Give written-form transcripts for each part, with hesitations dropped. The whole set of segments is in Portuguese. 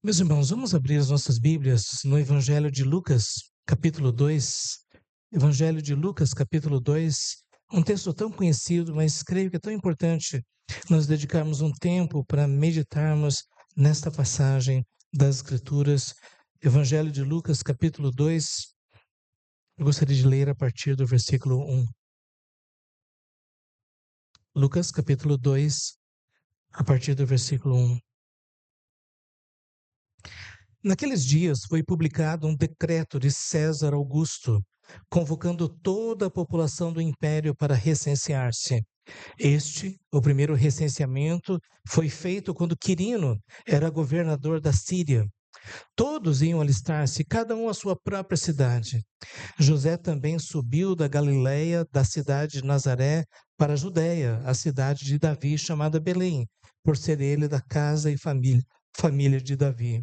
Meus irmãos, vamos abrir as nossas Bíblias no Evangelho de Lucas, capítulo 2. Evangelho de Lucas, capítulo 2. Um texto tão conhecido, mas creio que é tão importante nós dedicarmos um tempo para meditarmos nesta passagem das Escrituras. Evangelho de Lucas, capítulo 2. Eu gostaria de ler a partir do versículo 1. Lucas, capítulo 2, a partir do versículo 1. Naqueles dias foi publicado um decreto de César Augusto, convocando toda a população do império para recensear-se. O primeiro recenseamento, foi feito quando Quirino era governador da Síria. Todos iam alistar-se, cada um à sua própria cidade. José também subiu da Galiléia, da cidade de Nazaré, para a Judéia, a cidade de Davi, chamada Belém, por ser ele da casa e família de Davi,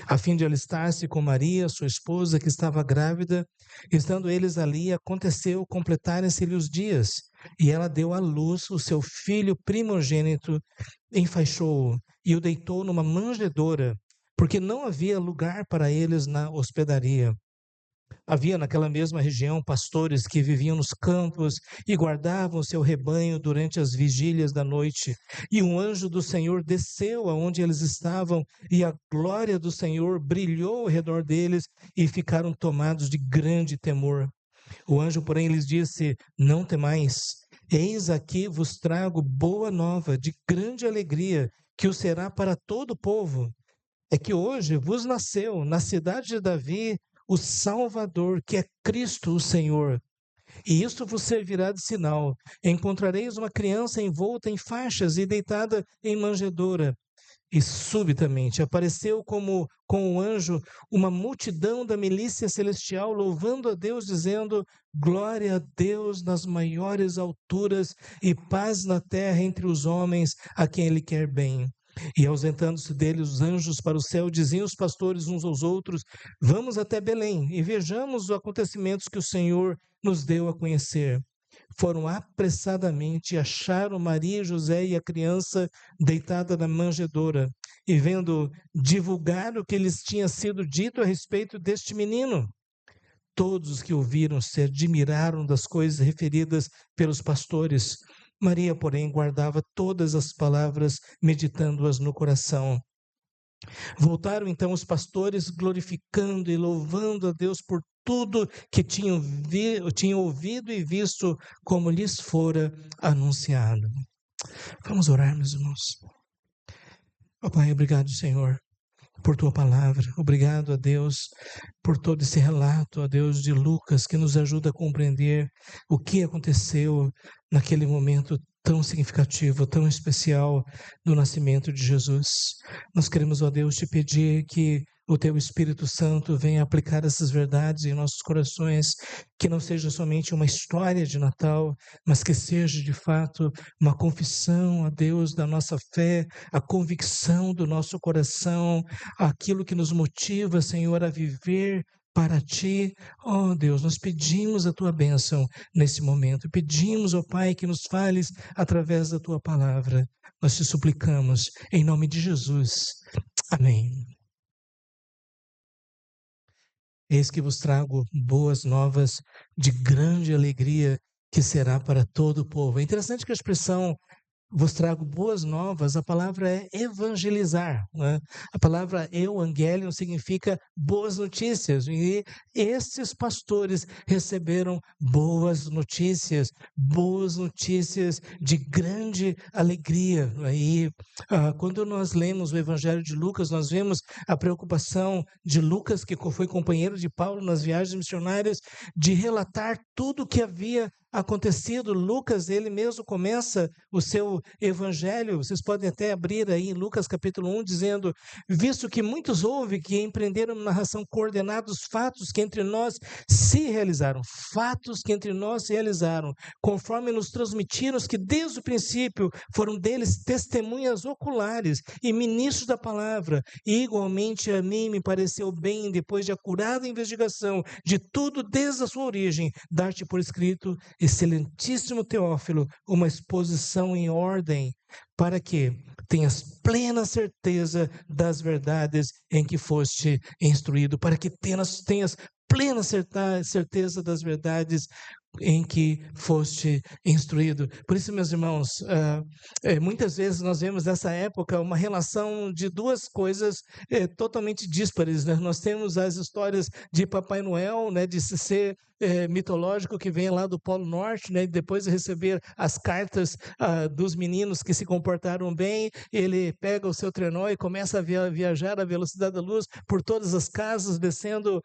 a fim de alistar-se com Maria, sua esposa, que estava grávida. Estando eles ali, aconteceu completarem-se-lhe os dias, e ela deu à luz o seu filho primogênito, enfaixou-o e o deitou numa manjedoura, porque não havia lugar para eles na hospedaria. Havia naquela mesma região pastores que viviam nos campos e guardavam seu rebanho durante as vigílias da noite. E um anjo do Senhor desceu aonde eles estavam, e a glória do Senhor brilhou ao redor deles, e ficaram tomados de grande temor. O anjo, porém, lhes disse: Não temais, eis aqui vos trago boa nova de grande alegria, que o será para todo o povo. É que hoje vos nasceu na cidade de Davi o Salvador, que é Cristo o Senhor. E isto vos servirá de sinal: encontrareis uma criança envolta em faixas e deitada em manjedoura. E subitamente apareceu com o anjo uma multidão da milícia celestial, louvando a Deus, dizendo: Glória a Deus nas maiores alturas e paz na terra entre os homens a quem Ele quer bem. E ausentando-se dele os anjos para o céu, diziam os pastores uns aos outros: Vamos até Belém e vejamos os acontecimentos que o Senhor nos deu a conhecer. Foram apressadamente, acharam Maria e José e a criança deitada na manjedoura, e vendo, divulgaram o que lhes tinha sido dito a respeito deste menino. Todos os que ouviram se admiraram das coisas referidas pelos pastores. Maria, porém, guardava todas as palavras, meditando-as no coração. Voltaram então os pastores, glorificando e louvando a Deus por tudo que tinham ouvido e visto, como lhes fora anunciado. Vamos orar, meus irmãos. Ó Pai, obrigado, Senhor, por tua palavra. Obrigado a Deus por todo esse relato, a Deus, de Lucas, que nos ajuda a compreender o que aconteceu naquele momento tão significativo, tão especial do nascimento de Jesus. Nós queremos, ó Deus, te pedir que o teu Espírito Santo venha aplicar essas verdades em nossos corações, que não seja somente uma história de Natal, mas que seja de fato uma confissão a Deus da nossa fé, a convicção do nosso coração, aquilo que nos motiva, Senhor, a viver para Ti. Ó Deus, nós pedimos a Tua bênção nesse momento, pedimos, ó Pai, que nos fales através da Tua palavra. Nós te suplicamos, em nome de Jesus. Amém. Eis que vos trago boas novas de grande alegria, que será para todo o povo. É interessante que a expressão vos trago boas novas, a palavra é evangelizar, né? A palavra euangelion significa boas notícias, e estes pastores receberam boas notícias de grande alegria. E quando nós lemos o Evangelho de Lucas, nós vemos a preocupação de Lucas, que foi companheiro de Paulo nas viagens missionárias, de relatar tudo o que havia acontecido. Lucas, ele mesmo começa o seu evangelho, vocês podem até abrir aí em Lucas capítulo 1, dizendo: visto que muitos houve que empreenderam narração coordenada dos fatos que entre nós se realizaram, conforme nos transmitiram os que desde o princípio foram deles testemunhas oculares e ministros da palavra, e igualmente a mim me pareceu bem, depois de acurada investigação de tudo desde a sua origem, dar-te por escrito, excelentíssimo Teófilo, uma exposição em ordem, para que, tenhas plena certeza das verdades em que foste instruído, para que tenhas plena certeza das verdades em que foste instruído. Por isso, meus irmãos, muitas vezes nós vemos nessa época uma relação de duas coisas totalmente díspares, né? Nós temos as histórias de Papai Noel, né, de ser mitológico, que vem lá do Polo Norte, né, depois de receber as cartas dos meninos que se comportaram bem, ele pega o seu trenó e começa a viajar à velocidade da luz por todas as casas, descendo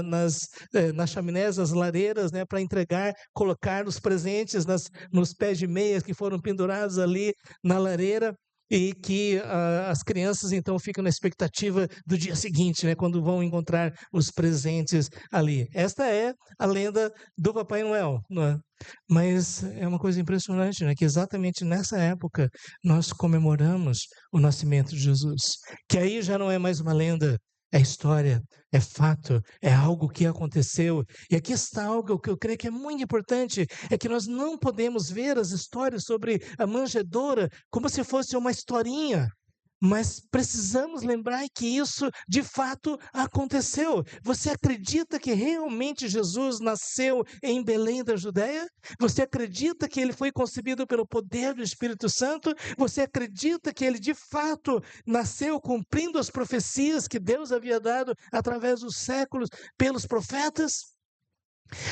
nas chaminés, nas lareiras, né, para entregar, colocar os presentes nos pés de meias que foram pendurados ali na lareira. E que as crianças então ficam na expectativa do dia seguinte, né, quando vão encontrar os presentes ali. Esta é a lenda do Papai Noel, não é? Mas é uma coisa impressionante, né, que exatamente nessa época nós comemoramos o nascimento de Jesus, que aí já não é mais uma lenda, é história, é fato, é algo que aconteceu. E aqui está algo que eu creio que é muito importante, é que nós não podemos ver as histórias sobre a manjedoura como se fosse uma historinha, mas precisamos lembrar que isso de fato aconteceu. Você acredita que realmente Jesus nasceu em Belém da Judéia? Você acredita que ele foi concebido pelo poder do Espírito Santo? Você acredita que ele de fato nasceu cumprindo as profecias que Deus havia dado através dos séculos pelos profetas?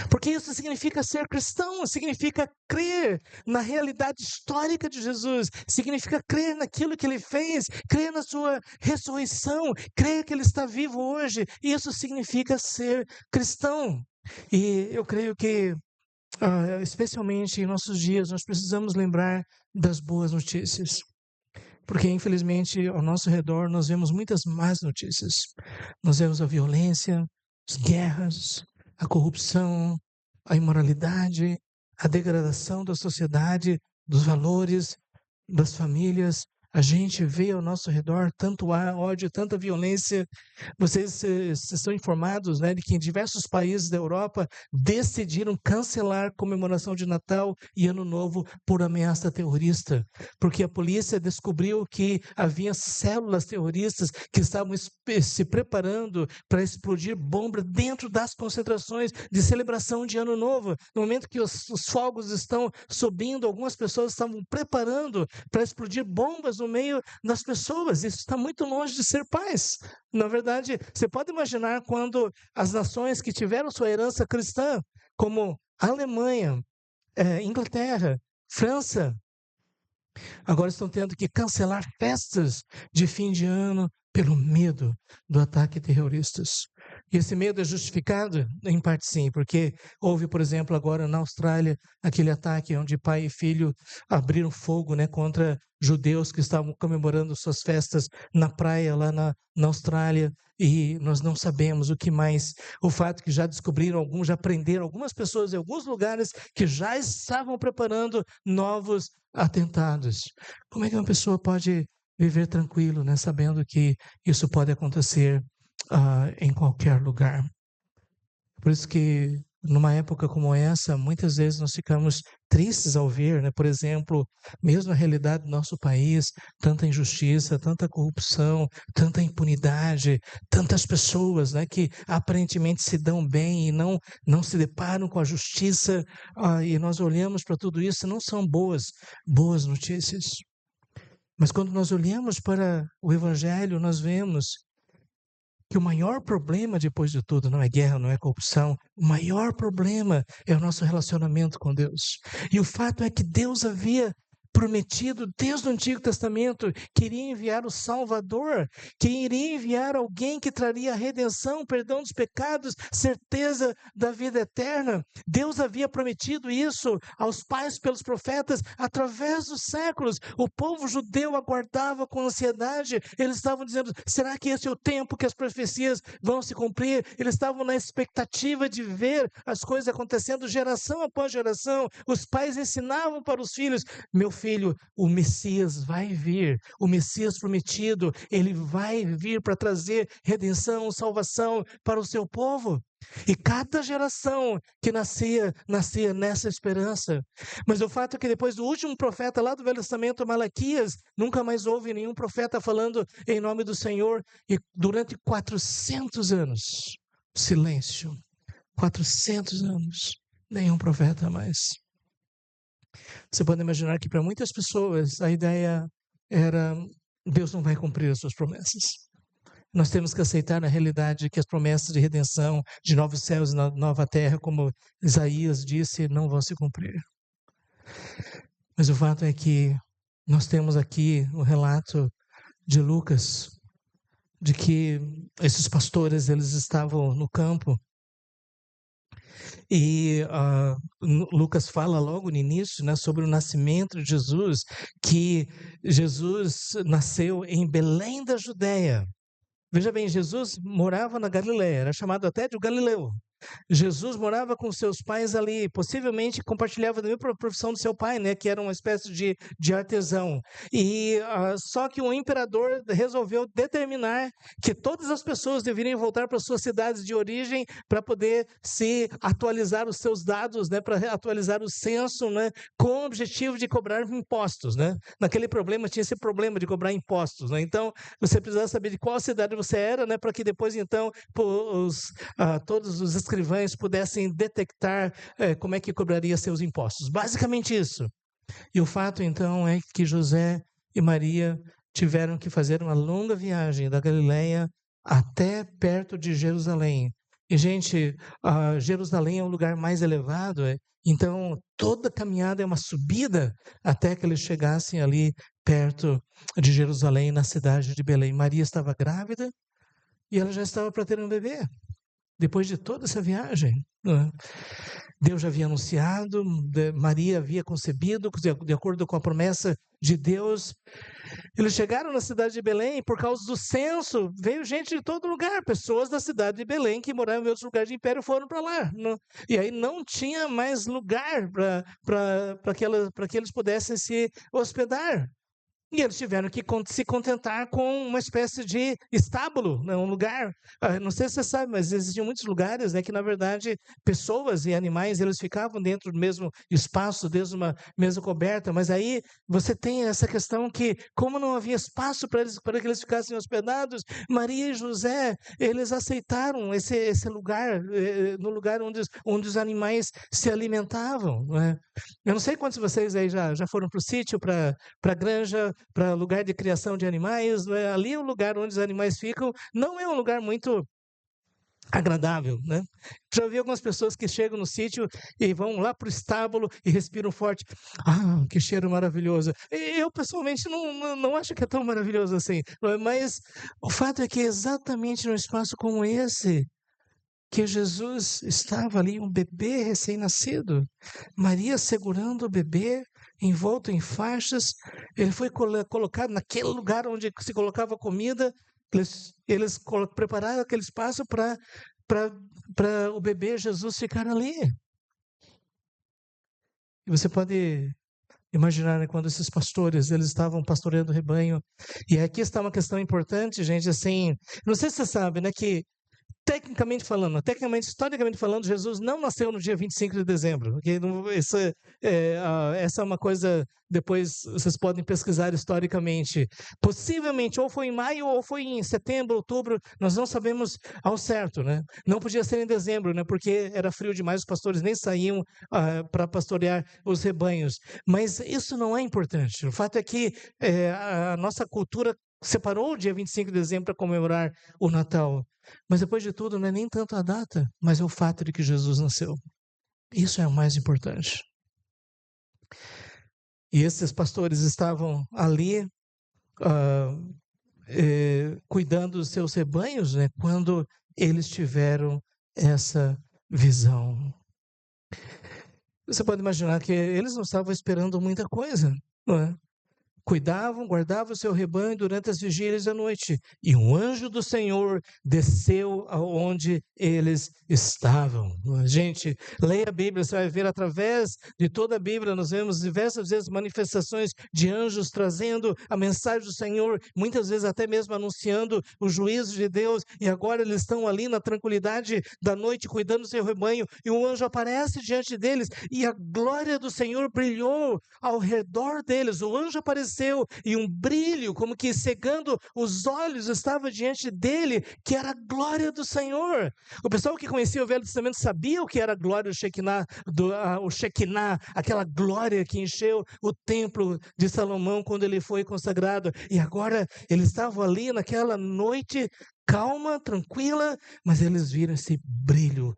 Porque isso significa ser cristão, significa crer na realidade histórica de Jesus, significa crer naquilo que ele fez, crer na sua ressurreição, crer que ele está vivo hoje. Isso significa ser cristão. E eu creio que, especialmente em nossos dias, nós precisamos lembrar das boas notícias. Porque, infelizmente, ao nosso redor nós vemos muitas más notícias. Nós vemos a violência, as guerras, a corrupção, a imoralidade, a degradação da sociedade, dos valores, das famílias. A gente vê ao nosso redor tanto ódio, tanta violência. Vocês estão informados, né, de que em diversos países da Europa decidiram cancelar comemoração de Natal e Ano Novo por ameaça terrorista, porque a polícia descobriu que havia células terroristas que estavam se preparando para explodir bombas dentro das concentrações de celebração de Ano Novo. No momento que os fogos estão subindo, algumas pessoas estavam preparando para explodir bombas no meio das pessoas. Isso está muito longe de ser paz. Na verdade, você pode imaginar quando as nações que tiveram sua herança cristã, como Alemanha, Inglaterra, França, agora estão tendo que cancelar festas de fim de ano pelo medo do ataque terroristas. E esse medo é justificado? Em parte sim, porque houve, por exemplo, agora na Austrália, aquele ataque onde pai e filho abriram fogo, né, contra judeus que estavam comemorando suas festas na praia lá na Austrália, e nós não sabemos o que mais. O fato que já descobriram já prenderam algumas pessoas em alguns lugares que já estavam preparando novos atentados. Como é que uma pessoa pode viver tranquilo, né, sabendo que isso pode acontecer em qualquer lugar? Por isso que, numa época como essa, muitas vezes nós ficamos tristes ao ver, né, por exemplo, mesmo a realidade do nosso país, tanta injustiça, tanta corrupção, tanta impunidade, tantas pessoas, né, que aparentemente se dão bem e não se deparam com a justiça, e nós olhamos para tudo isso, não são boas notícias. Mas quando nós olhamos para o Evangelho, nós vemos que o maior problema, depois de tudo, não é guerra, não é corrupção. O maior problema é o nosso relacionamento com Deus. E o fato é que Deus havia prometido desde o Antigo Testamento que iria enviar o Salvador, que iria enviar alguém que traria a redenção, perdão dos pecados, certeza da vida eterna. Deus havia prometido isso aos pais pelos profetas através dos séculos. O povo judeu aguardava com ansiedade. Eles estavam dizendo: será que esse é o tempo que as profecias vão se cumprir? Eles estavam na expectativa de ver as coisas acontecendo geração após geração. Os pais ensinavam para os filhos: meu filho, filho, o Messias vai vir, o Messias prometido, ele vai vir para trazer redenção, salvação para o seu povo. E cada geração que nascia nessa esperança. Mas o fato é que depois do último profeta lá do Velho Testamento, Malaquias, nunca mais houve nenhum profeta falando em nome do Senhor. E durante 400 anos, silêncio. 400 anos, nenhum profeta mais. Você pode imaginar que para muitas pessoas a ideia era: Deus não vai cumprir as suas promessas. Nós temos que aceitar na realidade que as promessas de redenção, de novos céus e nova terra, como Isaías disse, não vão se cumprir. Mas o fato é que nós temos aqui o relato de Lucas, de que esses pastores, eles estavam no campo. E Lucas fala logo no início, né, sobre o nascimento de Jesus, que Jesus nasceu em Belém da Judéia. Veja bem, Jesus morava na Galileia, era chamado até de Galileu. Jesus morava com seus pais ali, possivelmente compartilhava da mesma profissão do seu pai, né, que era uma espécie de artesão. E só que o imperador resolveu determinar que todas as pessoas deveriam voltar para suas cidades de origem para poder se atualizar os seus dados, né, para atualizar o censo, né, com o objetivo de cobrar impostos, né. Naquele problema tinha esse problema de cobrar impostos, né. Então você precisava saber de qual cidade você era, né, para que depois então todos os escrivães pudessem detectar como é que cobraria seus impostos. Basicamente isso. E o fato, então, é que José e Maria tiveram que fazer uma longa viagem da Galileia até perto de Jerusalém. E, gente, Jerusalém é um lugar mais elevado, então toda caminhada é uma subida até que eles chegassem ali perto de Jerusalém, na cidade de Belém. Maria estava grávida e ela já estava para ter um bebê. Depois de toda essa viagem, Deus já havia anunciado, Maria havia concebido, de acordo com a promessa de Deus. Eles chegaram na cidade de Belém, por causa do censo, veio gente de todo lugar, pessoas da cidade de Belém que moravam em outros lugares de império foram para lá. E aí não tinha mais lugar para que eles pudessem se hospedar. E eles tiveram que se contentar com uma espécie de estábulo, né? Um lugar, não sei se você sabe, mas existiam muitos lugares, né, que na verdade pessoas e animais eles ficavam dentro do mesmo espaço, dentro de uma mesa coberta, mas aí você tem essa questão que, como não havia espaço para que eles ficassem hospedados, Maria e José, eles aceitaram esse lugar, no lugar onde os animais se alimentavam, né? Eu não sei quantos de vocês aí já foram para o sítio, para a granja, para lugar de criação de animais, né? Ali é o lugar onde os animais ficam, não é um lugar muito agradável, né? Já vi algumas pessoas que chegam no sítio e vão lá para o estábulo e respiram forte. Ah, que cheiro maravilhoso. Eu, pessoalmente, não acho que é tão maravilhoso assim, mas o fato é que é exatamente num espaço como esse que Jesus estava ali, um bebê recém-nascido, Maria segurando o bebê, envolto em faixas, ele foi colocado naquele lugar onde se colocava comida, eles prepararam aquele espaço para o bebê Jesus ficar ali. E você pode imaginar, né, quando esses pastores, eles estavam pastoreando o rebanho, e aqui está uma questão importante, gente, assim, não sei se você sabe, né, que historicamente falando, Jesus não nasceu no dia 25 de dezembro. Okay? Essa é uma coisa, depois vocês podem pesquisar historicamente. Possivelmente, ou foi em maio, ou foi em setembro, outubro, nós não sabemos ao certo, né? Não podia ser em dezembro, né? Porque era frio demais, os pastores nem saíam para pastorear os rebanhos. Mas isso não é importante. O fato é que a nossa cultura separou o dia 25 de dezembro para comemorar o Natal. Mas depois de tudo, não é nem tanto a data, mas é o fato de que Jesus nasceu. Isso é o mais importante. E esses pastores estavam ali cuidando dos seus rebanhos, né, quando eles tiveram essa visão. Você pode imaginar que eles não estavam esperando muita coisa, não é? cuidavam, guardavam o seu rebanho durante as vigílias da noite, e um anjo do Senhor desceu aonde eles estavam. Gente, leia a Bíblia, você vai ver através de toda a Bíblia, nós vemos diversas vezes manifestações de anjos trazendo a mensagem do Senhor, muitas vezes até mesmo anunciando o juízo de Deus, e agora eles estão ali na tranquilidade da noite, cuidando do seu rebanho, e um anjo aparece diante deles, e a glória do Senhor brilhou ao redor deles. O anjo apareceu, e um brilho, como que cegando os olhos, estava diante dele, que era a glória do Senhor. O pessoal que conhecia o Velho Testamento sabia o que era a glória o Shekinah, aquela glória que encheu o templo de Salomão quando ele foi consagrado. E agora eles estavam ali naquela noite calma, tranquila, mas eles viram esse brilho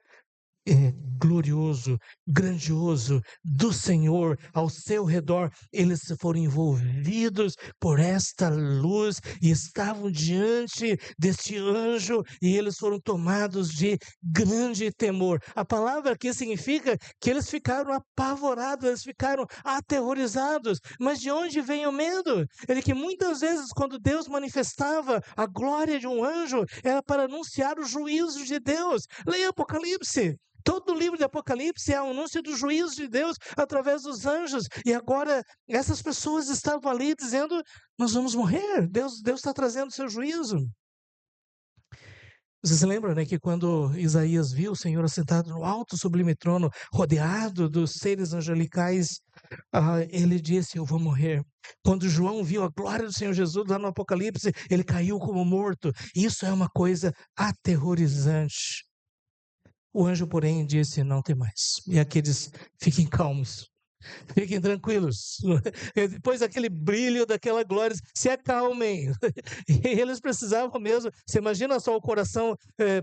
glorioso, grandioso do Senhor ao seu redor. Eles foram envolvidos por esta luz e estavam diante deste anjo, e eles foram tomados de grande temor. A palavra aqui significa que eles ficaram apavorados, eles ficaram aterrorizados. Mas de onde vem o medo? É de que muitas vezes, quando Deus manifestava a glória de um anjo, era para anunciar o juízo de Deus. Leia Apocalipse. Todo o livro de Apocalipse é o anúncio do juízo de Deus através dos anjos. E agora essas pessoas estavam ali dizendo: nós vamos morrer, Deus está trazendo o seu juízo. Vocês se lembram, né, que quando Isaías viu o Senhor assentado no alto sublime trono, rodeado dos seres angelicais, ele disse: eu vou morrer. Quando João viu a glória do Senhor Jesus lá no Apocalipse, ele caiu como morto. Isso é uma coisa aterrorizante. O anjo, porém, disse: não tem mais. E aqueles: fiquem calmos, fiquem tranquilos. Depois daquele brilho, daquela glória, se acalmem. E eles precisavam mesmo. Você imagina só o coração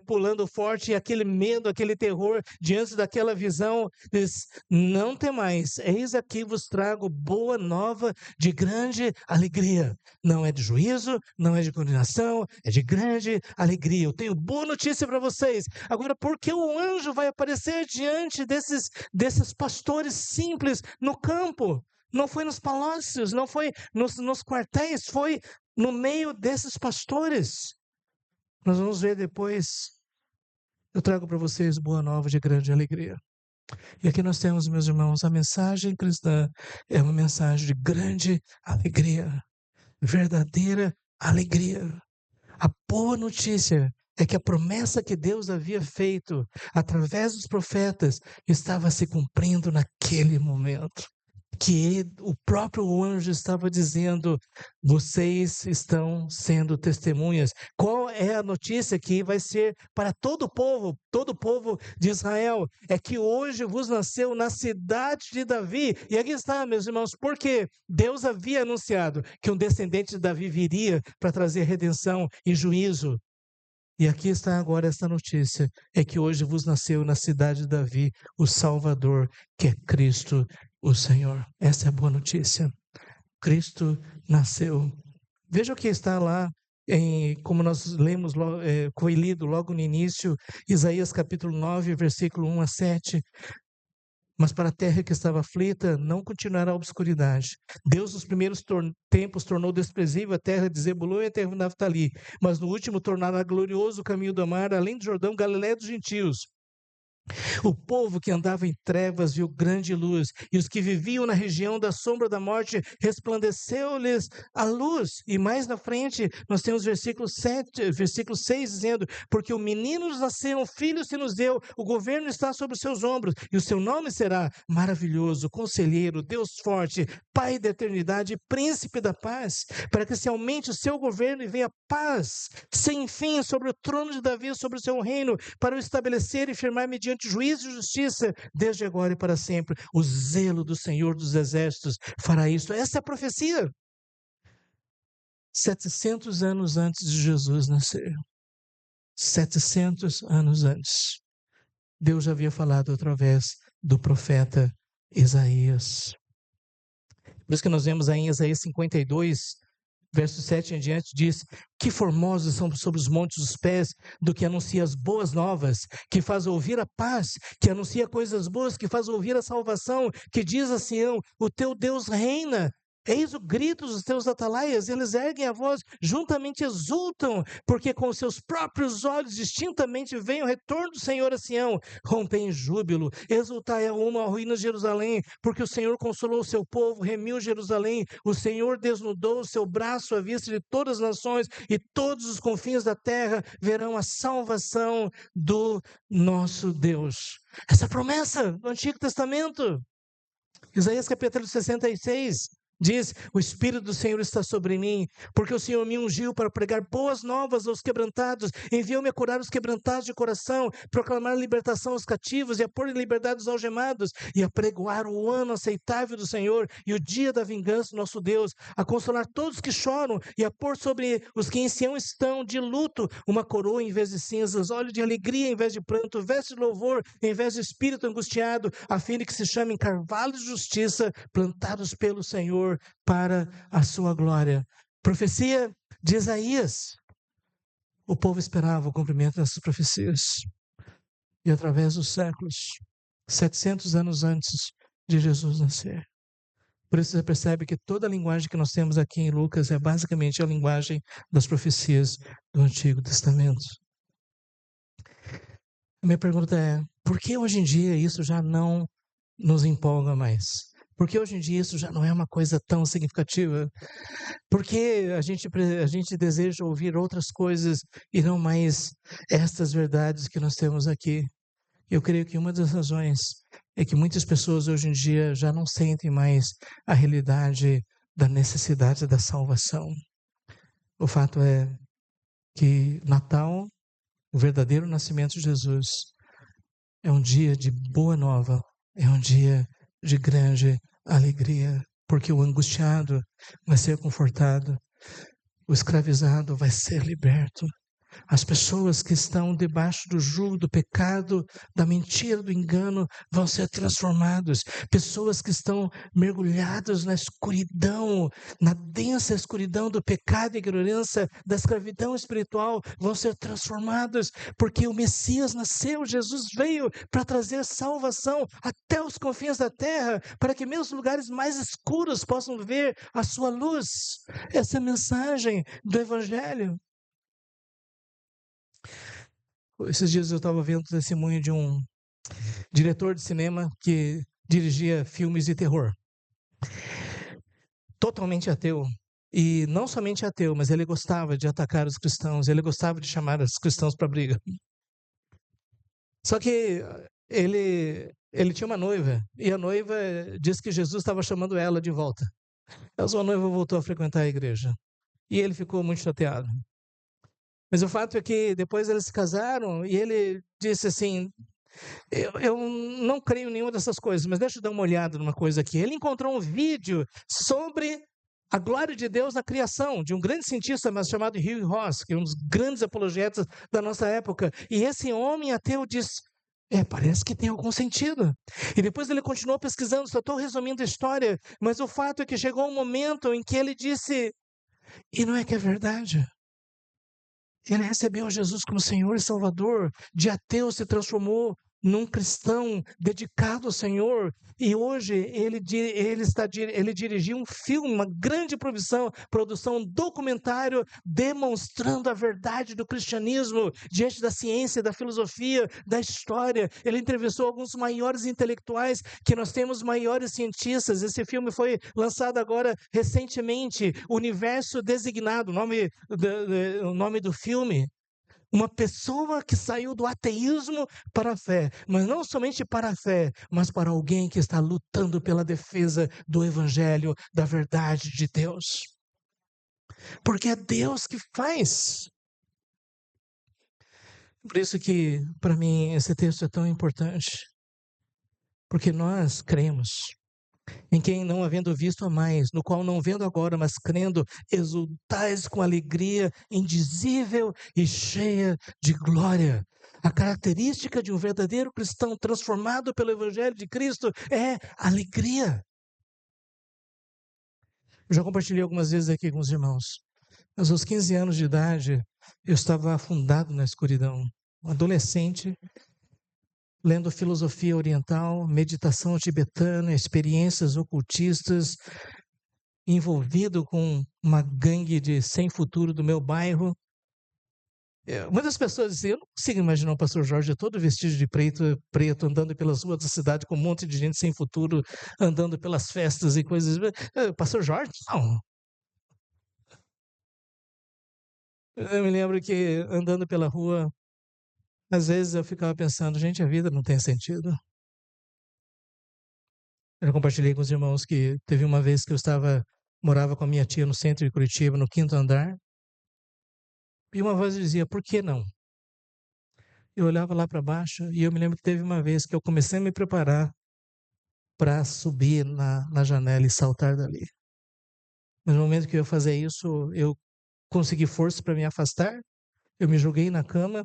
pulando forte, e aquele medo, aquele terror diante daquela visão. Diz: não tem mais. Eis aqui vos trago boa nova de grande alegria. Não é de juízo, não é de condenação, é de grande alegria. Eu tenho boa notícia para vocês. Agora, por que o anjo vai aparecer diante desses pastores simples no campo? Não foi nos palácios, não foi nos quartéis, foi no meio desses pastores. Nós vamos ver depois. Eu trago para vocês boa nova de grande alegria. E aqui nós temos, meus irmãos, a mensagem cristã é uma mensagem de grande alegria, verdadeira alegria. A boa notícia é que a promessa que Deus havia feito através dos profetas estava se cumprindo naquele momento. Que o próprio anjo estava dizendo: vocês estão sendo testemunhas. Qual é a notícia que vai ser para todo o povo de Israel? É que hoje vos nasceu na cidade de Davi. E aqui está, meus irmãos, porque Deus havia anunciado que um descendente de Davi viria para trazer redenção e juízo. E aqui está agora essa notícia, é que hoje vos nasceu na cidade de Davi o Salvador, que é Cristo o Senhor. Essa é a boa notícia. Cristo nasceu. Veja o que está lá, como nós lemos, foi lido logo no início, Isaías capítulo 9, versículo 1 a 7. Mas para a terra que estava aflita, não continuará a obscuridade. Deus, nos primeiros tempos, tornou desprezível a terra de Zebulon e a terra de Naftali, mas no último tornará glorioso o caminho do mar, além do Jordão, Galiléia dos gentios. O povo que andava em trevas viu grande luz, e os que viviam na região da sombra da morte resplandeceu-lhes a luz. E mais na frente, nós temos versículo 6 dizendo: porque o menino nos nasceu, um filho se nos deu, o governo está sobre os seus ombros, e o seu nome será Maravilhoso, Conselheiro, Deus Forte, Pai da Eternidade, Príncipe da Paz, para que se aumente o seu governo e venha paz sem fim sobre o trono de Davi, sobre o seu reino, para o estabelecer e firmar mediante juízo e justiça, desde agora e para sempre. O zelo do Senhor dos Exércitos fará isso. Essa é a profecia. 700 anos antes de Jesus nascer. 700 anos antes. Deus já havia falado através do profeta Isaías. Por isso que nós vemos aí em Isaías 52, verso 7 em diante, diz: que formosos são sobre os montes os pés do que anuncia as boas novas, que faz ouvir a paz, que anuncia coisas boas, que faz ouvir a salvação, que diz a Sião: o teu Deus reina. Eis o grito dos teus atalaias, eles erguem a voz, juntamente exultam, porque com os seus próprios olhos distintamente veem o retorno do Senhor a Sião. Rompei em júbilo, exultai a uma ruína de Jerusalém, porque o Senhor consolou o seu povo, remiu Jerusalém, o Senhor desnudou o seu braço à vista de todas as nações, e todos os confins da terra verão a salvação do nosso Deus. Essa promessa do Antigo Testamento, Isaías capítulo 66, diz: o Espírito do Senhor está sobre mim, porque o Senhor me ungiu para pregar boas novas aos quebrantados, enviou-me a curar os quebrantados de coração, proclamar a libertação aos cativos e a pôr em liberdade os algemados, e a pregoar o ano aceitável do Senhor e o dia da vingança do nosso Deus, a consolar todos que choram e a pôr sobre os que em Sião estão de luto uma coroa em vez de cinzas, óleo de alegria em vez de pranto, veste de louvor em vez de espírito angustiado, a fim de que se chamem carvalhos de justiça, plantados pelo Senhor para a sua glória. Profecia de Isaías. O povo esperava o cumprimento dessas profecias. E através dos séculos, 700 anos antes de Jesus nascer. Por isso você percebe que toda a linguagem que nós temos aqui em Lucas é basicamente a linguagem das profecias do Antigo Testamento. A minha pergunta é, por que hoje em dia isso já não nos empolga mais? Porque hoje em dia isso já não é uma coisa tão significativa? Porque a gente deseja ouvir outras coisas e não mais estas verdades que nós temos aqui? Eu creio que uma das razões é que muitas pessoas hoje em dia já não sentem mais a realidade da necessidade da salvação. O fato é que Natal, o verdadeiro nascimento de Jesus, é um dia de boa nova, é um dia de grande alegria, porque o angustiado vai ser confortado, o escravizado vai ser liberto. As pessoas que estão debaixo do jugo do pecado, da mentira, do engano, vão ser transformados. Pessoas que estão mergulhadas na escuridão, na densa escuridão do pecado e ignorância, da escravidão espiritual, vão ser transformadas, porque o Messias nasceu, Jesus veio para trazer salvação até os confins da terra, para que mesmo os lugares mais escuros possam ver a sua luz. Essa é a mensagem do Evangelho. Esses dias eu estava vendo o testemunho de um diretor de cinema que dirigia filmes de terror. Totalmente ateu. E não somente ateu, mas ele gostava de atacar os cristãos, ele gostava de chamar os cristãos para briga. Só que ele tinha uma noiva, e a noiva disse que Jesus estava chamando ela de volta. A sua noiva voltou a frequentar a igreja. E ele ficou muito chateado. Mas o fato é que depois eles se casaram e ele disse assim, eu não creio em nenhuma dessas coisas, mas deixa eu dar uma olhada numa coisa aqui. Ele encontrou um vídeo sobre a glória de Deus na criação, de um grande cientista chamado Hugh Ross, que é um dos grandes apologetas da nossa época. E esse homem ateu disse, parece que tem algum sentido. E depois ele continuou pesquisando, só estou resumindo a história, mas o fato é que chegou um momento em que ele disse, e não é que é verdade? Ele recebeu Jesus como Senhor e Salvador, de ateu se transformou num cristão dedicado ao Senhor, e hoje ele dirigiu um filme, uma grande produção, um documentário demonstrando a verdade do cristianismo diante da ciência, da filosofia, da história. Ele entrevistou alguns maiores intelectuais, que nós temos maiores cientistas. Esse filme foi lançado agora recentemente, Universo Designado, o nome do filme. Uma pessoa que saiu do ateísmo para a fé, mas não somente para a fé, mas para alguém que está lutando pela defesa do Evangelho, da verdade de Deus. Porque é Deus que faz. Por isso que, para mim, esse texto é tão importante. Porque nós cremos em quem não havendo visto a mais, no qual não vendo agora, mas crendo, exultais com alegria indizível e cheia de glória. A característica de um verdadeiro cristão transformado pelo Evangelho de Cristo é alegria. Eu já compartilhei algumas vezes aqui com os irmãos. Mas aos 15 anos de idade, eu estava afundado na escuridão. Um adolescente, lendo filosofia oriental, meditação tibetana, experiências ocultistas, envolvido com uma gangue de sem futuro do meu bairro. Muitas pessoas dizem, eu não consigo imaginar o pastor Jorge todo vestido de preto, andando pelas ruas da cidade com um monte de gente sem futuro, andando pelas festas e coisas. Pastor Jorge, não. Eu me lembro que andando pela rua, às vezes eu ficava pensando, gente, a vida não tem sentido. Eu compartilhei com os irmãos que teve uma vez que morava com a minha tia no centro de Curitiba, no 5º andar, e uma voz dizia, por que não? Eu olhava lá para baixo e eu me lembro que teve uma vez que eu comecei a me preparar para subir na janela e saltar dali. Mas no momento que eu ia fazer isso, eu consegui força para me afastar, eu me joguei na cama,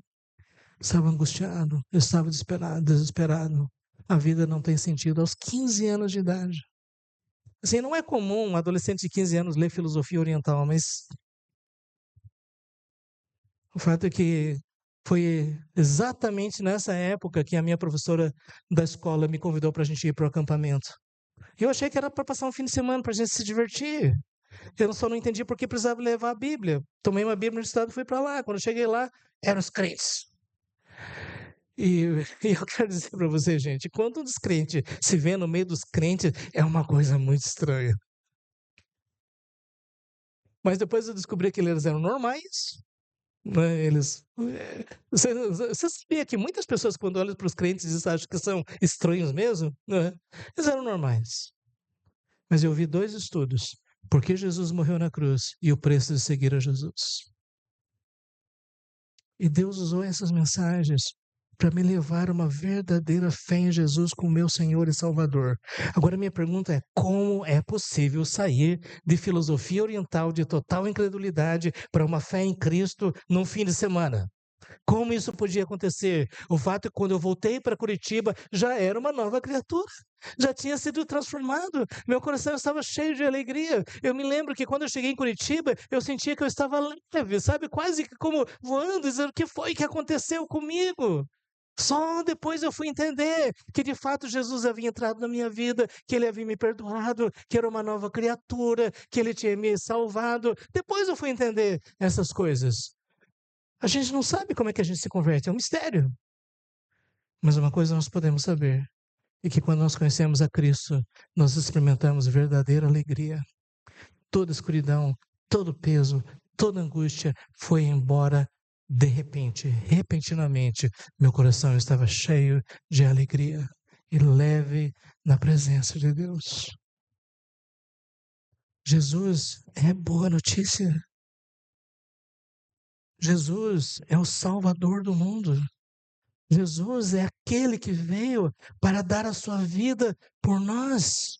estava angustiado, eu estava desesperado. A vida não tem sentido aos 15 anos de idade. Assim, não é comum um adolescente de 15 anos ler filosofia oriental, mas o fato é que foi exatamente nessa época que a minha professora da escola me convidou para a gente ir para o acampamento. Eu achei que era para passar um fim de semana, para a gente se divertir. Eu só não entendi por que precisava levar a Bíblia. Tomei uma Bíblia no estado e fui para lá. Quando eu cheguei lá, eram os crentes. E eu quero dizer para você, gente, quando um descrente se vê no meio dos crentes, é uma coisa muito estranha. Mas depois eu descobri que eles eram normais, né? Você sabia que muitas pessoas, quando olham para os crentes, acham que são estranhos mesmo? Né? Eles eram normais. Mas eu vi 2 estudos. Por que Jesus morreu na cruz e o preço de seguir a Jesus. E Deus usou essas mensagens para me levar a uma verdadeira fé em Jesus como meu Senhor e Salvador. Agora minha pergunta é, como é possível sair de filosofia oriental de total incredulidade para uma fé em Cristo num fim de semana? Como isso podia acontecer? O fato é que quando eu voltei para Curitiba, já era uma nova criatura. Já tinha sido transformado. Meu coração estava cheio de alegria. Eu me lembro que quando eu cheguei em Curitiba, eu sentia que eu estava leve, sabe? Quase que como voando, dizendo o que foi que aconteceu comigo. Só depois eu fui entender que de fato Jesus havia entrado na minha vida, que ele havia me perdoado, que era uma nova criatura, que ele tinha me salvado. Depois eu fui entender essas coisas. A gente não sabe como é que a gente se converte, é um mistério. Mas uma coisa nós podemos saber, é que quando nós conhecemos a Cristo, nós experimentamos verdadeira alegria. Toda escuridão, todo peso, toda angústia foi embora de repente, repentinamente. Meu coração estava cheio de alegria e leve na presença de Deus. Jesus é boa notícia. Jesus é o Salvador do mundo. Jesus é aquele que veio para dar a sua vida por nós.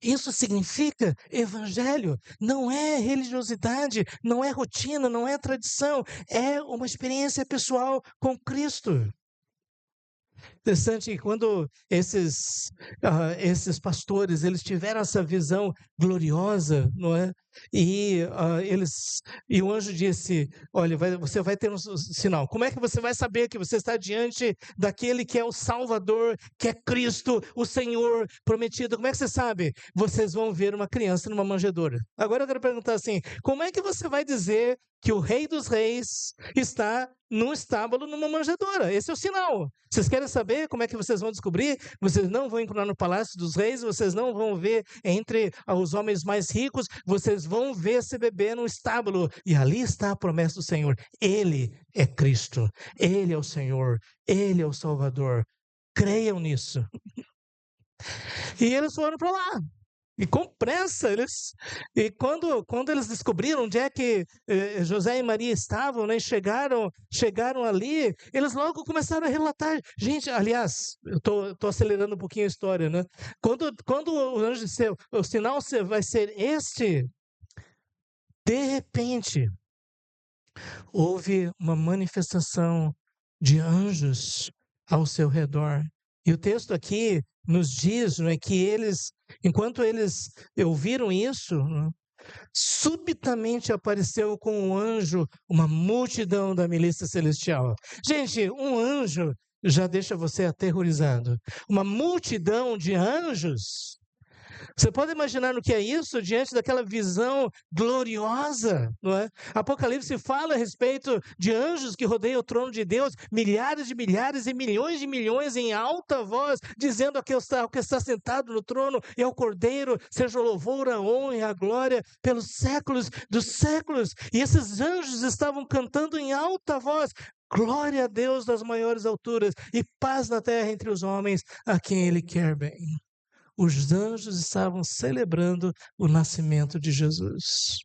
Isso significa evangelho, não é religiosidade, não é rotina, não é tradição, é uma experiência pessoal com Cristo. Interessante que quando esses pastores eles tiveram essa visão gloriosa, não é? E o anjo disse: olha, você vai ter um sinal. Como é que você vai saber que você está diante daquele que é o Salvador, que é Cristo, o Senhor prometido? Como é que você sabe? Vocês vão ver uma criança numa manjedoura. Agora eu quero perguntar assim: como é que você vai dizer que o Rei dos Reis está num estábulo, numa manjedoura? Esse é o sinal. Vocês querem saber como é que vocês vão descobrir? Vocês não vão encontrar no Palácio dos Reis, vocês não vão ver entre os homens mais ricos, vocês vão ver esse bebê no estábulo. E ali está a promessa do Senhor. Ele é Cristo, Ele é o Senhor, Ele é o Salvador. Creiam nisso. E eles foram para lá. E com pressa, quando eles descobriram onde é que José e Maria estavam, né, chegaram ali, eles logo começaram a relatar. Gente, aliás, eu tô acelerando um pouquinho a história, né? Quando o anjo disse, o sinal vai ser este, de repente, houve uma manifestação de anjos ao seu redor. E o texto aqui nos diz, não é, que enquanto eles ouviram isso, subitamente apareceu com um anjo uma multidão da milícia celestial. Gente, um anjo já deixa você aterrorizado. Uma multidão de anjos. Você pode imaginar o que é isso diante daquela visão gloriosa, não é? Apocalipse fala a respeito de anjos que rodeiam o trono de Deus, milhares de milhares e milhões de milhões em alta voz, dizendo ao que está sentado no trono e ao Cordeiro, seja o louvor, a honra e a glória pelos séculos dos séculos. E esses anjos estavam cantando em alta voz: glória a Deus das maiores alturas e paz na terra entre os homens a quem Ele quer bem. Os anjos estavam celebrando o nascimento de Jesus.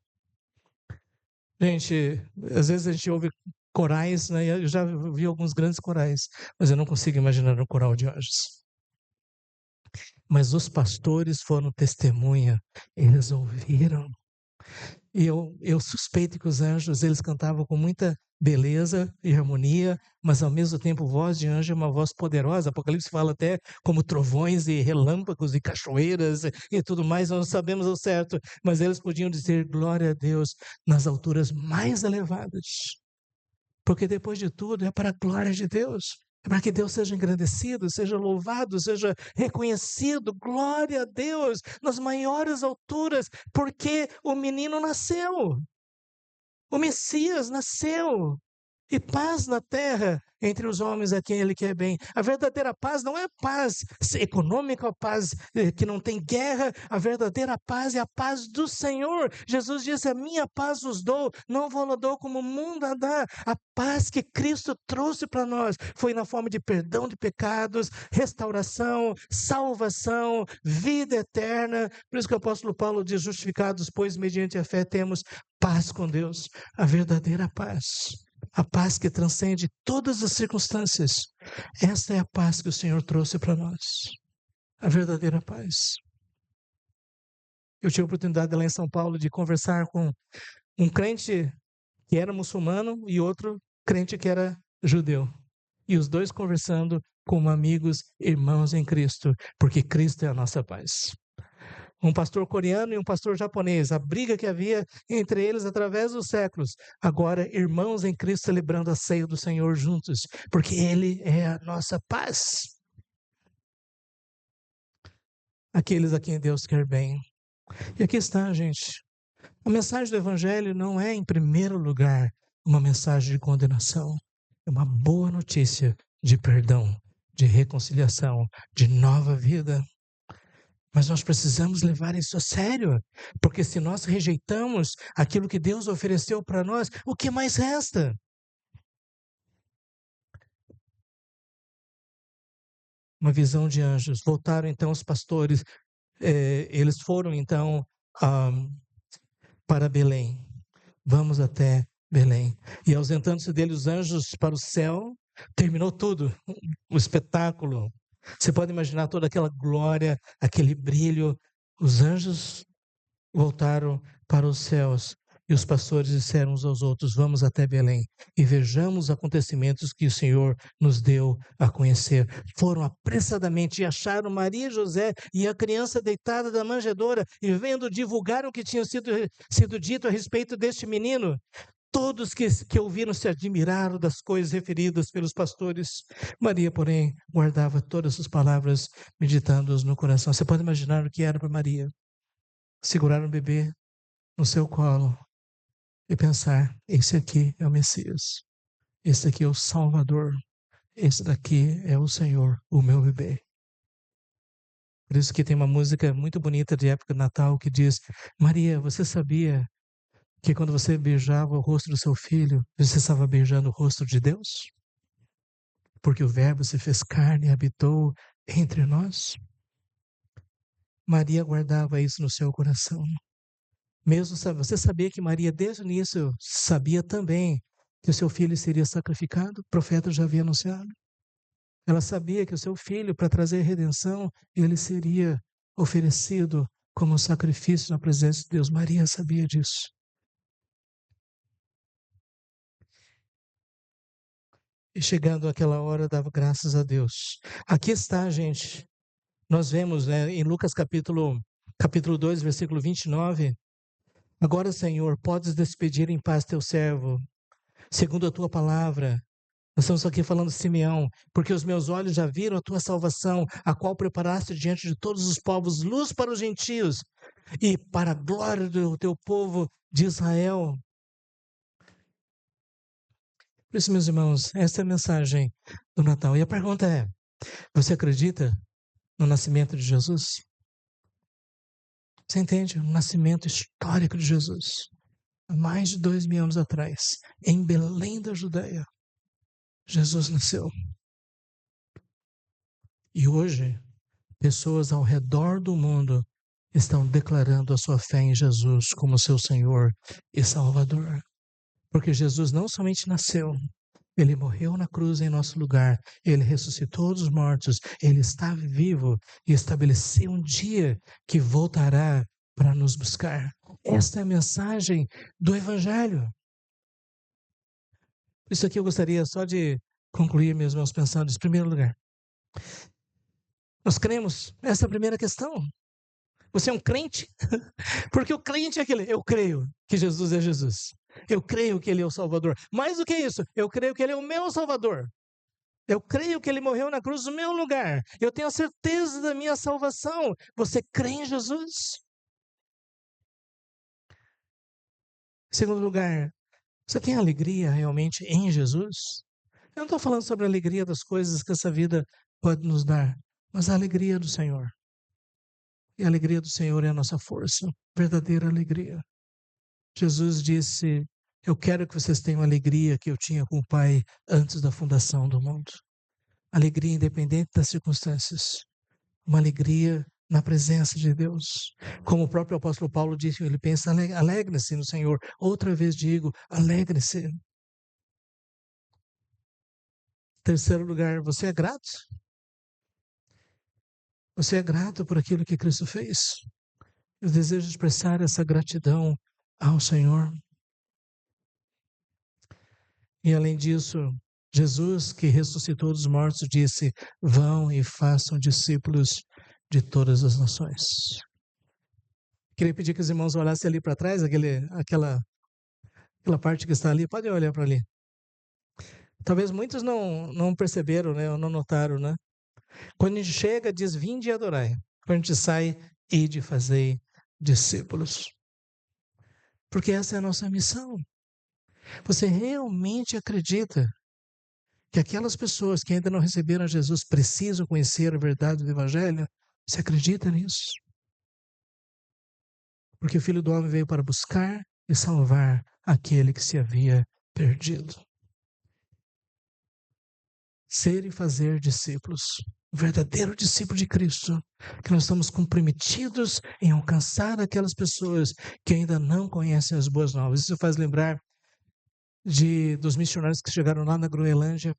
Gente, às vezes a gente ouve corais, né? Eu já vi alguns grandes corais, mas eu não consigo imaginar um coral de anjos. Mas os pastores foram testemunha, eles ouviram. E eu suspeito que os anjos, eles cantavam com muita beleza e harmonia, mas ao mesmo tempo voz de anjo é uma voz poderosa. Apocalipse fala até como trovões e relâmpagos e cachoeiras e tudo mais, nós não sabemos ao certo, mas eles podiam dizer glória a Deus nas alturas mais elevadas. Porque depois de tudo é para a glória de Deus. É para que Deus seja engrandecido, seja louvado, seja reconhecido. Glória a Deus nas maiores alturas, porque o menino nasceu. O Messias nasceu. E paz na terra entre os homens a quem Ele quer bem. A verdadeira paz não é paz econômica, a paz que não tem guerra. A verdadeira paz é a paz do Senhor. Jesus disse: a minha paz vos dou, não vos dou como o mundo a dá. A paz que Cristo trouxe para nós foi na forma de perdão de pecados, restauração, salvação, vida eterna. Por isso que o apóstolo Paulo diz: justificados, pois mediante a fé temos paz com Deus, a verdadeira paz. A paz que transcende todas as circunstâncias. Esta é a paz que o Senhor trouxe para nós. A verdadeira paz. Eu tive a oportunidade lá em São Paulo de conversar com um crente que era muçulmano e outro crente que era judeu. E os dois conversando como amigos, irmãos em Cristo, porque Cristo é a nossa paz. Um pastor coreano e um pastor japonês, a briga que havia entre eles através dos séculos. Agora, irmãos em Cristo celebrando a ceia do Senhor juntos, porque Ele é a nossa paz. Aqueles a quem Deus quer bem. E aqui está, gente. A mensagem do Evangelho não é, em primeiro lugar, uma mensagem de condenação. É uma boa notícia de perdão, de reconciliação, de nova vida. Mas nós precisamos levar isso a sério, porque se nós rejeitamos aquilo que Deus ofereceu para nós, o que mais resta? Uma visão de anjos. Voltaram então os pastores, eles foram então para Belém. Vamos até Belém. E ausentando-se dele os anjos para o céu, terminou tudo, o espetáculo. Você pode imaginar toda aquela glória, aquele brilho. Os anjos voltaram para os céus e os pastores disseram uns aos outros: vamos até Belém e vejamos os acontecimentos que o Senhor nos deu a conhecer. Foram apressadamente e acharam Maria e José e a criança deitada da manjedoura e vendo divulgaram o que tinha sido dito a respeito deste menino. Todos que ouviram se admiraram das coisas referidas pelos pastores. Maria, porém, guardava todas as palavras, meditando-as no coração. Você pode imaginar o que era para Maria? Segurar um bebê no seu colo e pensar: esse aqui é o Messias, esse aqui é o Salvador, esse daqui é o Senhor, o meu bebê. Por isso que tem uma música muito bonita de época de Natal que diz: Maria, você sabia que quando você beijava o rosto do seu filho, você estava beijando o rosto de Deus? Porque o Verbo se fez carne e habitou entre nós. Maria guardava isso no seu coração. Mesmo você sabia que Maria desde o início sabia também que o seu filho seria sacrificado? O profeta já havia anunciado. Ela sabia que o seu filho, para trazer redenção, ele seria oferecido como sacrifício na presença de Deus. Maria sabia disso. E chegando àquela hora, dava graças a Deus. Aqui está, gente. Nós vemos, né, em Lucas capítulo 2, versículo 29. Agora, Senhor, podes despedir em paz teu servo, segundo a tua palavra, Nós estamos aqui falando de Simeão, porque os meus olhos já viram a tua salvação, a qual preparaste diante de todos os povos, luz para os gentios e para a glória do teu povo de Israel. Por isso, meus irmãos, essa é a mensagem do Natal. E a pergunta é: você acredita no nascimento de Jesus? Você entende? O nascimento histórico de Jesus, há mais de 2000 anos atrás, em Belém da Judeia, Jesus nasceu. E hoje, pessoas ao redor do mundo estão declarando a sua fé em Jesus como seu Senhor e Salvador. Porque Jesus não somente nasceu, ele morreu na cruz em nosso lugar, ele ressuscitou dos mortos, ele está vivo e estabeleceu um dia que voltará para nos buscar. Esta é a mensagem do Evangelho. Isso aqui eu gostaria só de concluir meus pensamentos. Em primeiro lugar, nós cremos, essa é a primeira questão. Você é um crente? Porque o crente é aquele, eu creio que Jesus é Jesus. Eu creio que ele é o Salvador. Mais do que isso, eu creio que ele é o meu Salvador. Eu creio que ele morreu na cruz no meu lugar. Eu tenho a certeza da minha salvação. Você crê em Jesus? Em segundo lugar, você tem alegria realmente em Jesus? Eu não estou falando sobre a alegria das coisas que essa vida pode nos dar, mas a alegria do Senhor. E a alegria do Senhor é a nossa força, verdadeira alegria. Jesus disse: eu quero que vocês tenham a alegria que eu tinha com o Pai antes da fundação do mundo. Alegria independente das circunstâncias. Uma alegria na presença de Deus. Como o próprio apóstolo Paulo disse, ele pensa: alegre-se no Senhor. Outra vez digo, alegre-se. Terceiro lugar, você é grato? Você é grato por aquilo que Cristo fez? Eu desejo expressar essa gratidão ao Senhor. E além disso, Jesus, que ressuscitou dos mortos, disse: vão e façam discípulos de todas as nações. Queria pedir que os irmãos olhassem ali para trás, aquela parte que está ali, pode olhar para ali. Talvez muitos não perceberam, né, ou não notaram, né? Quando a gente chega, diz: vinde e adorai. Quando a gente sai, ide fazer discípulos. Porque essa é a nossa missão. Você realmente acredita que aquelas pessoas que ainda não receberam Jesus precisam conhecer a verdade do Evangelho? Você acredita nisso? Porque o Filho do Homem veio para buscar e salvar aquele que se havia perdido. Ser e fazer discípulos. O verdadeiro discípulo de Cristo. Que nós estamos comprometidos em alcançar aquelas pessoas que ainda não conhecem as boas novas. Isso faz lembrar dos missionários que chegaram lá na Groenlândia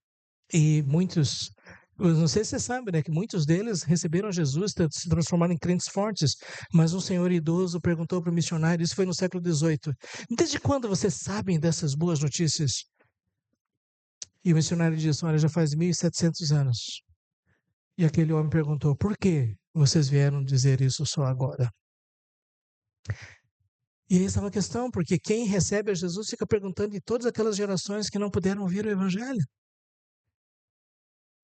e muitos, eu não sei se você sabe, né, que muitos deles receberam Jesus, se transformaram em crentes fortes, mas um senhor idoso perguntou para o missionário, isso foi no século XVIII, desde quando vocês sabem dessas boas notícias? E o missionário disse: olha, já faz 1700 anos. E aquele homem perguntou: por que vocês vieram dizer isso só agora? E aí estava a questão, porque quem recebe a Jesus fica perguntando de todas aquelas gerações que não puderam ouvir o Evangelho.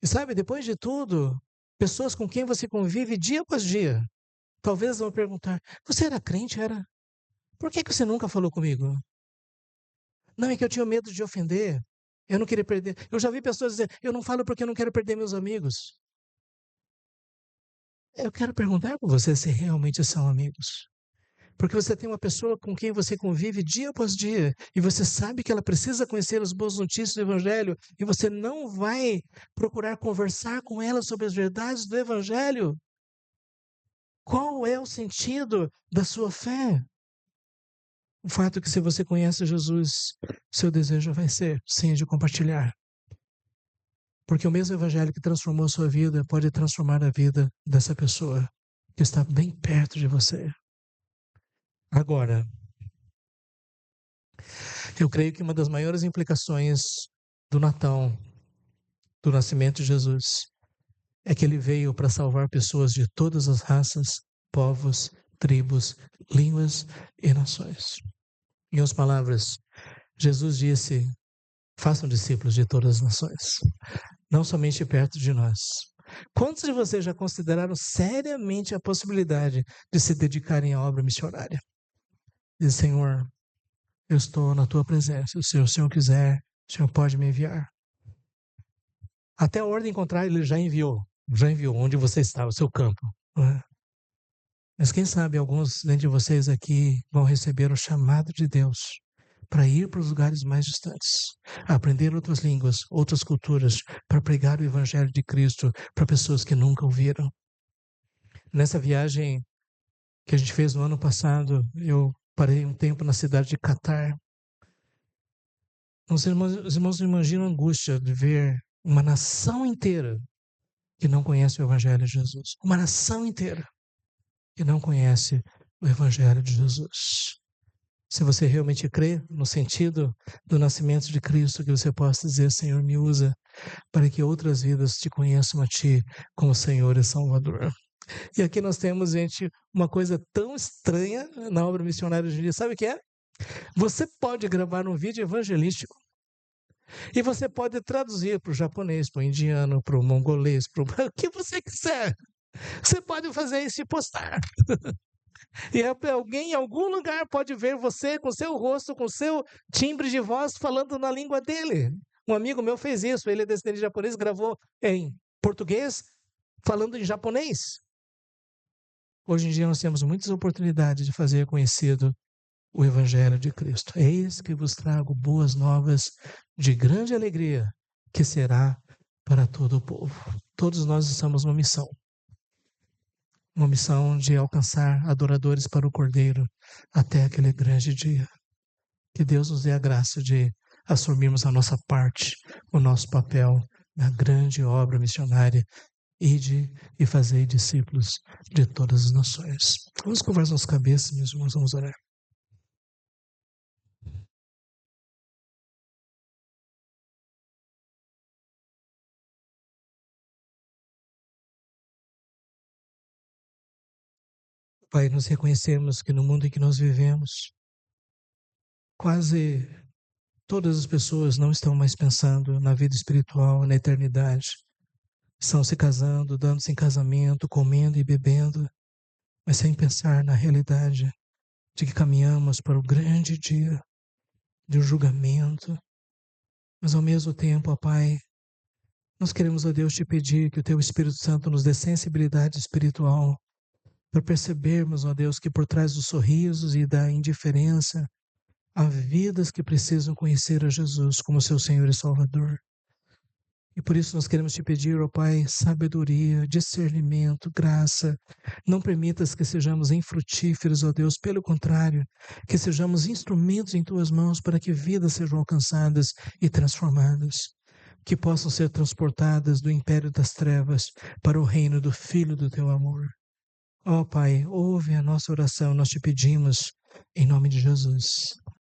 E sabe, depois de tudo, pessoas com quem você convive dia após dia, talvez vão perguntar: você era crente? Era? Por que você nunca falou comigo? Não, é que eu tinha medo de ofender. Eu não queria perder. Eu já vi pessoas dizer: eu não falo porque eu não quero perder meus amigos. Eu quero perguntar para você se realmente são amigos. Porque você tem uma pessoa com quem você convive dia após dia e você sabe que ela precisa conhecer as boas notícias do Evangelho e você não vai procurar conversar com ela sobre as verdades do Evangelho. Qual é o sentido da sua fé? O fato é que se você conhece Jesus, seu desejo vai ser, sim, de compartilhar. Porque o mesmo Evangelho que transformou a sua vida pode transformar a vida dessa pessoa que está bem perto de você. Agora, eu creio que uma das maiores implicações do Natal, do nascimento de Jesus, é que ele veio para salvar pessoas de todas as raças, povos, tribos, línguas e nações. Em outras palavras, Jesus disse: Façam discípulos de todas as nações, não somente perto de nós. Quantos de vocês já consideraram seriamente a possibilidade de se dedicarem à obra missionária? Diz, Senhor, eu estou na tua presença. Se o Senhor quiser, o Senhor pode me enviar. Até a ordem contrária ele já enviou onde você está, o seu campo. Não é? Mas quem sabe alguns dentre vocês aqui vão receber o chamado de Deus para ir para os lugares mais distantes, aprender outras línguas, outras culturas, para pregar o Evangelho de Cristo para pessoas que nunca ouviram. Nessa viagem que a gente fez no ano passado, eu parei um tempo na cidade de Catar. Os irmãos não imaginam a angústia de ver uma nação inteira que não conhece o Evangelho de Jesus. Uma nação inteira que não conhece o Evangelho de Jesus. Se você realmente crê no sentido do nascimento de Cristo, que você possa dizer, Senhor, me usa para que outras vidas te conheçam a Ti como Senhor e Salvador. E aqui nós temos, gente, uma coisa tão estranha na obra missionária de Jesus. Sabe o que é? Você pode gravar um vídeo evangelístico e você pode traduzir para o japonês, para o indiano, para o mongolês, para o que você quiser. Você pode fazer isso e postar. E alguém em algum lugar pode ver você com seu rosto, com seu timbre de voz, falando na língua dele. Um amigo meu fez isso, ele é descendente de japonês, gravou em português, falando em japonês. Hoje em dia nós temos muitas oportunidades de fazer conhecido o Evangelho de Cristo. Eis que vos trago boas novas de grande alegria, que será para todo o povo. Todos nós estamos numa missão. Uma missão de alcançar adoradores para o Cordeiro até aquele grande dia. Que Deus nos dê a graça de assumirmos a nossa parte, o nosso papel na grande obra missionária e fazer discípulos de todas as nações. Vamos curvar nossas cabeças, meus irmãos, vamos orar. Pai, nós reconhecemos que no mundo em que nós vivemos, quase todas as pessoas não estão mais pensando na vida espiritual, na eternidade. Estão se casando, dando-se em casamento, comendo e bebendo, mas sem pensar na realidade de que caminhamos para o grande dia de um julgamento. Mas ao mesmo tempo, ó Pai, nós queremos, ó Deus, te pedir que o Teu Espírito Santo nos dê sensibilidade espiritual para percebermos, ó Deus, que por trás dos sorrisos e da indiferença há vidas que precisam conhecer a Jesus como seu Senhor e Salvador. E por isso nós queremos te pedir, ó Pai, sabedoria, discernimento, graça. Não permitas que sejamos infrutíferos, ó Deus, pelo contrário, que sejamos instrumentos em Tuas mãos para que vidas sejam alcançadas e transformadas, que possam ser transportadas do império das trevas para o reino do Filho do Teu amor. Ó Pai, ouve a nossa oração, nós te pedimos, em nome de Jesus.